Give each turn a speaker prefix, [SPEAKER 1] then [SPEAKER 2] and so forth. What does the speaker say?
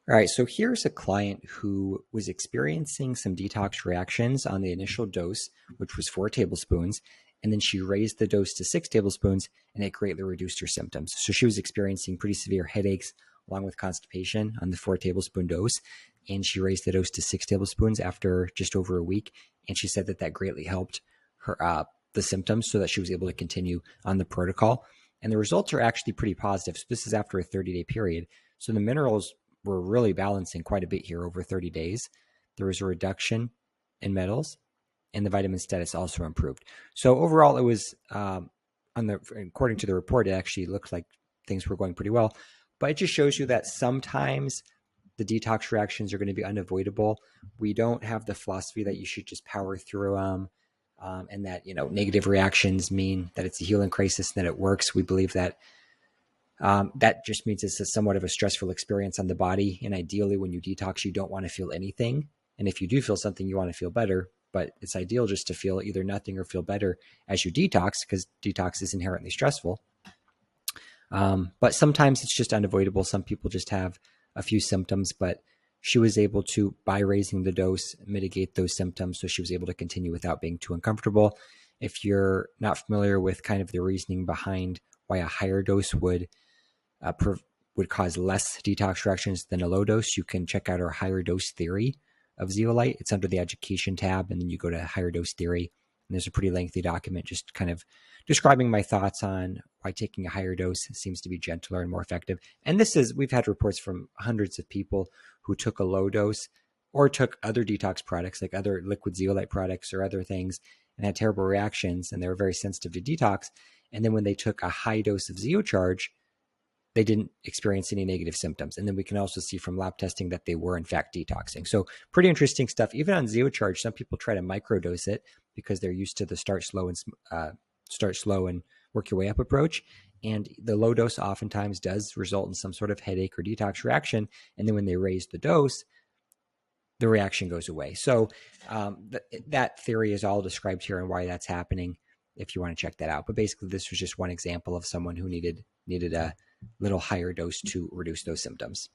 [SPEAKER 1] All right, so here's a client who was experiencing some detox reactions on the initial dose, which was 4 tablespoons, and then she raised the dose to 6 tablespoons, and it greatly reduced her symptoms. So she was experiencing pretty severe headaches along with constipation on the 4 tablespoon dose, and she raised the dose to 6 tablespoons after just over a week, and she said that that greatly helped her the symptoms so that she was able to continue on the protocol. And the results are actually pretty positive. So this is after a 30-day period. So the minerals we're really balancing quite a bit here over 30 days. There was a reduction in metals, and the vitamin status also improved. So overall, it was according to the report, it actually looked like things were going pretty well. But it just shows you that sometimes the detox reactions are going to be unavoidable. We don't have the philosophy that you should just power through them, and that negative reactions mean that it's a healing crisis and that it works. We believe that that just means it's somewhat of a stressful experience on the body. And ideally, when you detox, you don't want to feel anything. And if you do feel something, you want to feel better. But it's ideal just to feel either nothing or feel better as you detox, because detox is inherently stressful. But sometimes it's just unavoidable. Some people just have a few symptoms, but she was able to, by raising the dose, mitigate those symptoms. So she was able to continue without being too uncomfortable. If you're not familiar with kind of the reasoning behind why a higher dose would cause less detox reactions than a low dose, you can check out our higher dose theory of zeolite. It's under the education tab, and then you go to higher dose theory, and there's a pretty lengthy document just kind of describing my thoughts on why taking a higher dose seems to be gentler and more effective. And we've had reports from hundreds of people who took a low dose or took other detox products like other liquid zeolite products or other things and had terrible reactions, and they were very sensitive to detox. And then when they took a high dose of ZeoCharge, they didn't experience any negative symptoms. And then we can also see from lab testing that they were in fact detoxing. So pretty interesting stuff. Even on ZeoCharge, some people try to microdose it because they're used to the start slow and work your way up approach. And the low dose oftentimes does result in some sort of headache or detox reaction. And then when they raise the dose, the reaction goes away. So that theory is all described here and why that's happening if you want to check that out. But basically, this was just one example of someone who needed a little higher dose to reduce those symptoms.